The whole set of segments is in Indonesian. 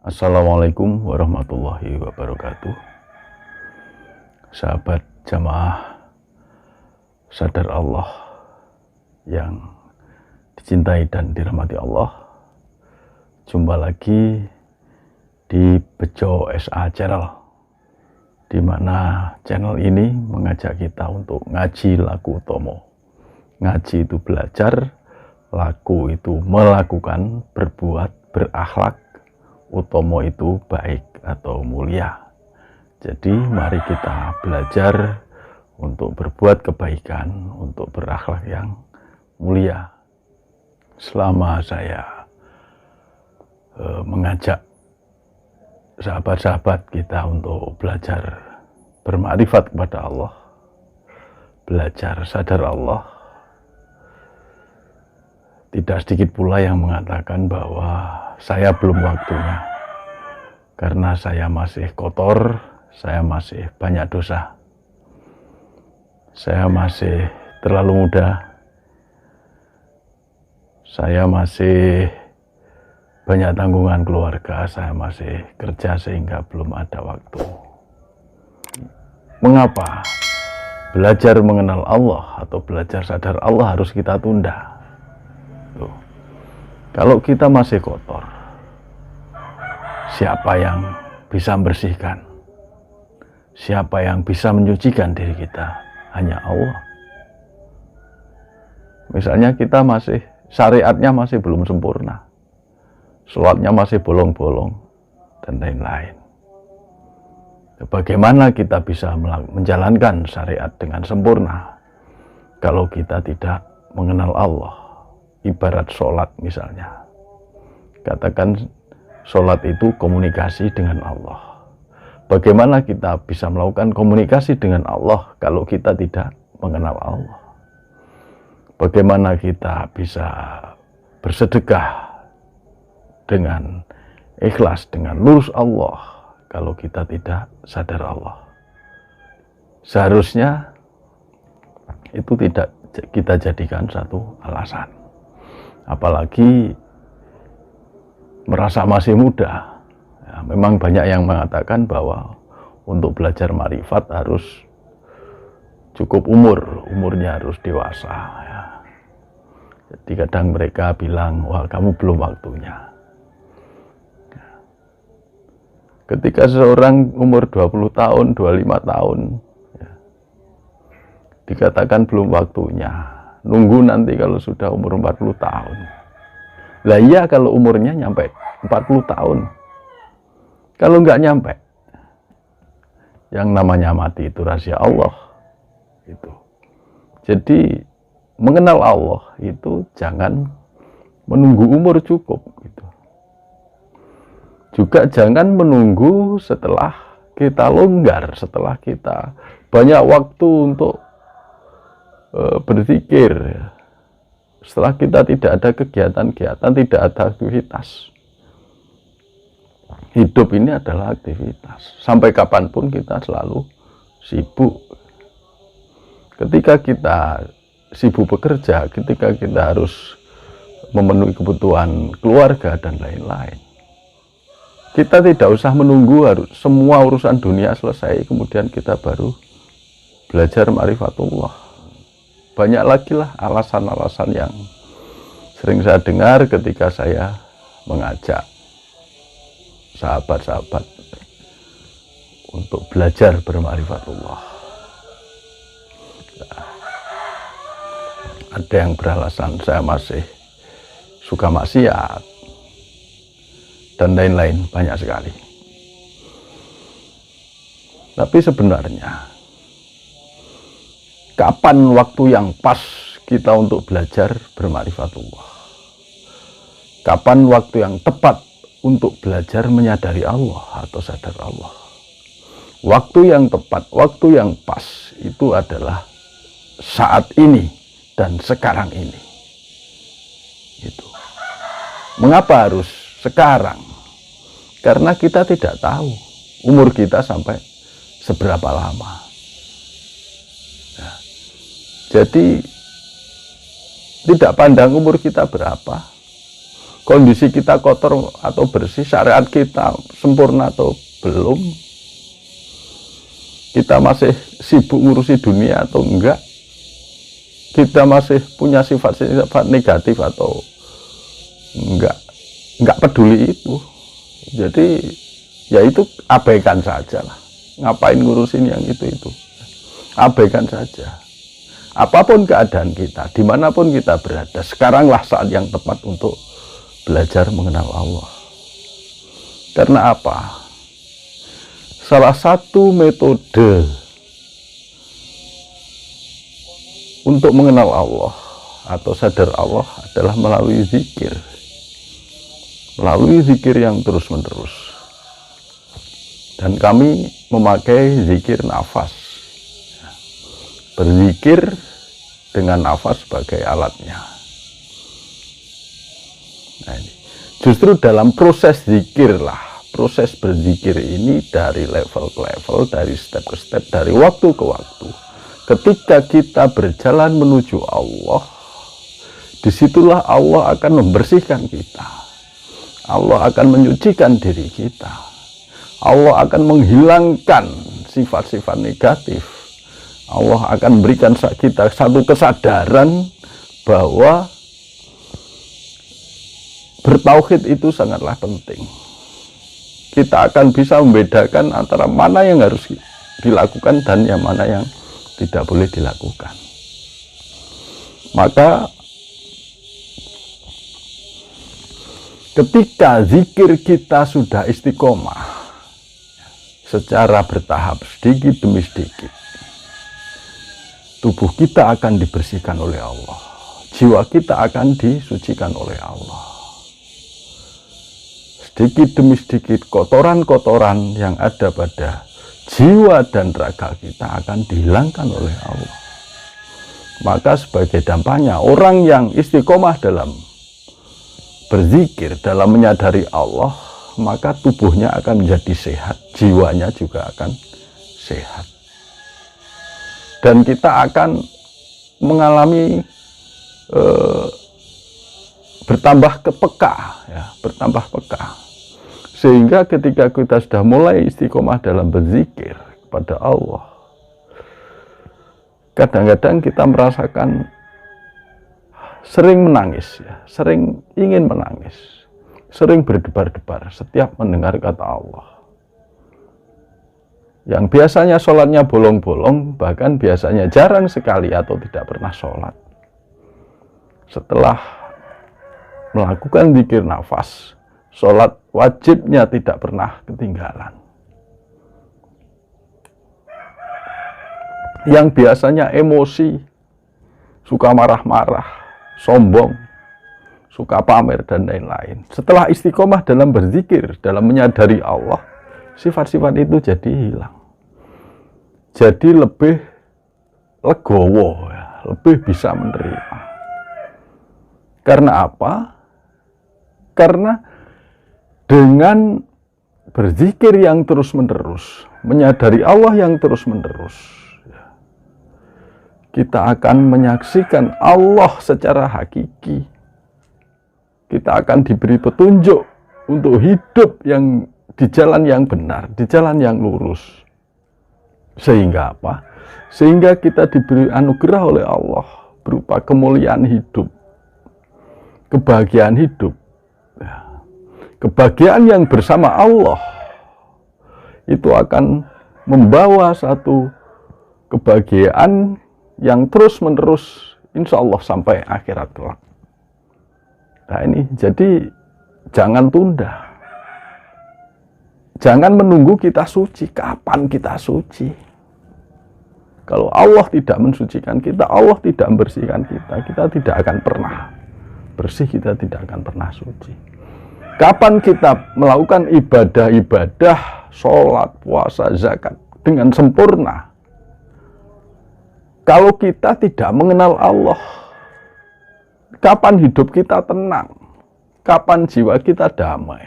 Assalamualaikum warahmatullahi wabarakatuh. Sahabat jamaah sadar Allah yang dicintai dan dirahmati Allah, jumpa lagi di Bejo SA Channel, di mana channel ini mengajak kita untuk ngaji laku utomo. Ngaji itu belajar, laku itu melakukan, berbuat, berakhlak, utomo itu baik atau mulia. Jadi mari kita belajar untuk berbuat kebaikan, untuk berakhlak yang mulia. Selama saya mengajak sahabat-sahabat kita untuk belajar bermakrifat kepada Allah, belajar sadar Allah, tidak sedikit pula yang mengatakan bahwa saya belum waktunya, karena saya masih kotor, saya masih banyak dosa, saya masih terlalu muda, saya masih banyak tanggungan keluarga, saya masih kerja sehingga belum ada waktu. Mengapa belajar mengenal Allah atau belajar sadar Allah harus kita tunda? Kalau kita masih kotor, siapa yang bisa membersihkan? Siapa yang bisa menyucikan diri kita? Hanya Allah. Misalnya kita masih, syariatnya masih belum sempurna, sholatnya masih bolong-bolong, dan lain-lain. Bagaimana kita bisa menjalankan syariat dengan sempurna kalau kita tidak mengenal Allah? Ibarat sholat misalnya, katakan sholat itu komunikasi dengan Allah. Bagaimana kita bisa melakukan komunikasi dengan Allah kalau kita tidak mengenal Allah? Bagaimana kita bisa bersedekah dengan ikhlas, dengan lurus Allah kalau kita tidak sadar Allah? Seharusnya itu tidak kita jadikan satu alasan. Apalagi merasa masih muda. Ya, memang banyak yang mengatakan bahwa untuk belajar makrifat harus cukup umurnya harus dewasa. Ya. Jadi kadang mereka bilang, wah kamu belum waktunya. Ya. Ketika seseorang umur 20 tahun, 25 tahun, ya, dikatakan belum waktunya. Nunggu nanti kalau sudah umur 40 tahun. Lah iya kalau umurnya nyampe 40 tahun. Kalau nggak nyampe, yang namanya mati itu rahasia Allah. Itu. Jadi mengenal Allah itu jangan menunggu umur cukup. Gitu. Juga jangan menunggu setelah kita longgar, setelah kita banyak waktu untuk berzikir, setelah kita tidak ada kegiatan-kegiatan, tidak ada aktivitas. Hidup ini adalah aktivitas, sampai kapanpun kita selalu sibuk. Ketika kita sibuk bekerja, ketika kita harus memenuhi kebutuhan keluarga dan lain-lain, kita tidak usah menunggu harus semua urusan dunia selesai kemudian kita baru belajar ma'rifatullah. Banyak lagi lah alasan-alasan yang sering saya dengar ketika saya mengajak sahabat-sahabat untuk belajar berma'rifatullah. Nah, ada yang beralasan saya masih suka maksiat dan lain-lain, banyak sekali. Tapi sebenarnya kapan waktu yang pas kita untuk belajar berma'rifatullah? Kapan waktu yang tepat untuk belajar menyadari Allah atau sadar Allah? Waktu yang tepat, waktu yang pas itu adalah saat ini dan sekarang ini. Gitu. Mengapa harus sekarang? Karena kita tidak tahu umur kita sampai seberapa lama. Nah, jadi tidak pandang umur kita berapa, kondisi kita kotor atau bersih, syariat kita sempurna atau belum, kita masih sibuk ngurusi dunia atau enggak, kita masih punya sifat-sifat negatif atau enggak peduli itu. Jadi ya itu abaikan saja lah. Ngapain ngurusin yang itu, abaikan saja. Apapun keadaan kita, dimanapun kita berada, sekaranglah saat yang tepat untuk belajar mengenal Allah. Karena apa? Salah satu metode untuk mengenal Allah atau sadar Allah adalah melalui zikir. Melalui zikir yang terus-menerus. Dan kami memakai zikir nafas. Berzikir dengan nafas sebagai alatnya. Nah, ini. Justru dalam proses zikir lah, proses berzikir ini dari level ke level, dari step ke step, dari waktu ke waktu. Ketika kita berjalan menuju Allah, disitulah Allah akan membersihkan kita. Allah akan menyucikan diri kita. Allah akan menghilangkan sifat-sifat negatif. Allah akan memberikan kita satu kesadaran bahwa bertauhid itu sangatlah penting. Kita akan bisa membedakan antara mana yang harus dilakukan dan yang mana yang tidak boleh dilakukan. Maka ketika zikir kita sudah istiqomah secara bertahap, sedikit demi sedikit, tubuh kita akan dibersihkan oleh Allah, jiwa kita akan disucikan oleh Allah. Sedikit demi sedikit kotoran-kotoran yang ada pada jiwa dan raga kita akan dihilangkan oleh Allah. Maka sebagai dampaknya, orang yang istiqomah dalam berzikir, dalam menyadari Allah, maka tubuhnya akan menjadi sehat, jiwanya juga akan sehat. Dan kita akan mengalami bertambah peka, ya, bertambah peka. Sehingga ketika kita sudah mulai istiqomah dalam berzikir kepada Allah, kadang-kadang kita merasakan sering menangis, ya, sering ingin menangis, sering berdebar-debar setiap mendengar kata Allah. Yang biasanya sholatnya bolong-bolong, bahkan biasanya jarang sekali atau tidak pernah sholat, setelah melakukan zikir nafas, sholat wajibnya tidak pernah ketinggalan. Yang biasanya emosi, suka marah-marah, sombong, suka pamer, dan lain-lain, setelah istiqomah dalam berzikir, dalam menyadari Allah, sifat-sifat itu jadi hilang. Jadi lebih legowo, ya, lebih bisa menerima. Karena apa? Karena dengan berzikir yang terus-menerus, menyadari Allah yang terus-menerus, ya, kita akan menyaksikan Allah secara hakiki. Kita akan diberi petunjuk untuk hidup yang di jalan yang benar, di jalan yang lurus. Sehingga apa? Sehingga kita diberi anugerah oleh Allah berupa kemuliaan hidup, kebahagiaan hidup, ya. Kebahagiaan yang bersama Allah itu akan membawa satu kebahagiaan yang terus-menerus, insya Allah sampai akhirat kelak. Nah ini, jadi jangan tunda. Jangan menunggu kita suci. Kapan kita suci? Kalau Allah tidak mensucikan kita, Allah tidak membersihkan kita, kita tidak akan pernah bersih, kita tidak akan pernah suci. Kapan kita melakukan ibadah-ibadah, sholat, puasa, zakat dengan sempurna? Kalau kita tidak mengenal Allah, kapan hidup kita tenang? Kapan jiwa kita damai?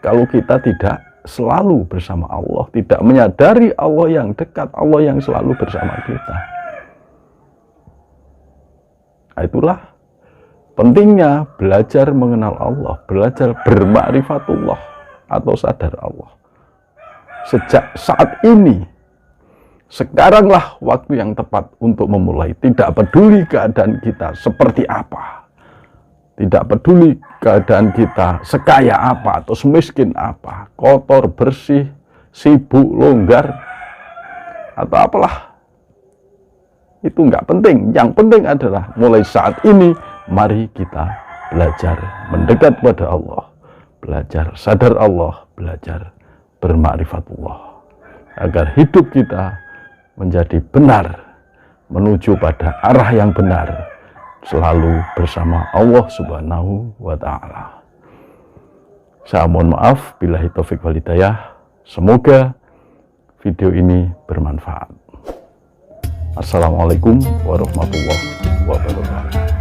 kalau kita tidak selalu bersama Allah, tidak menyadari Allah yang dekat, Allah yang selalu bersama kita. Nah, itulah pentingnya belajar mengenal Allah, belajar bermakrifatullah atau sadar Allah. Sejak saat ini, sekaranglah waktu yang tepat untuk memulai. Tidak peduli keadaan kita seperti apa, tidak peduli keadaan kita sekaya apa atau semiskin apa, kotor, bersih, sibuk, longgar, atau apalah. Itu nggak penting. Yang penting adalah mulai saat ini, mari kita belajar mendekat pada Allah, belajar sadar Allah, belajar bermakrifatullah, agar hidup kita menjadi benar, menuju pada arah yang benar, selalu bersama Allah Subhanahu wa Ta'ala. Saya mohon maaf, billahi taufik wal hidayah. Semoga video ini bermanfaat. Assalamualaikum warahmatullahi wabarakatuh.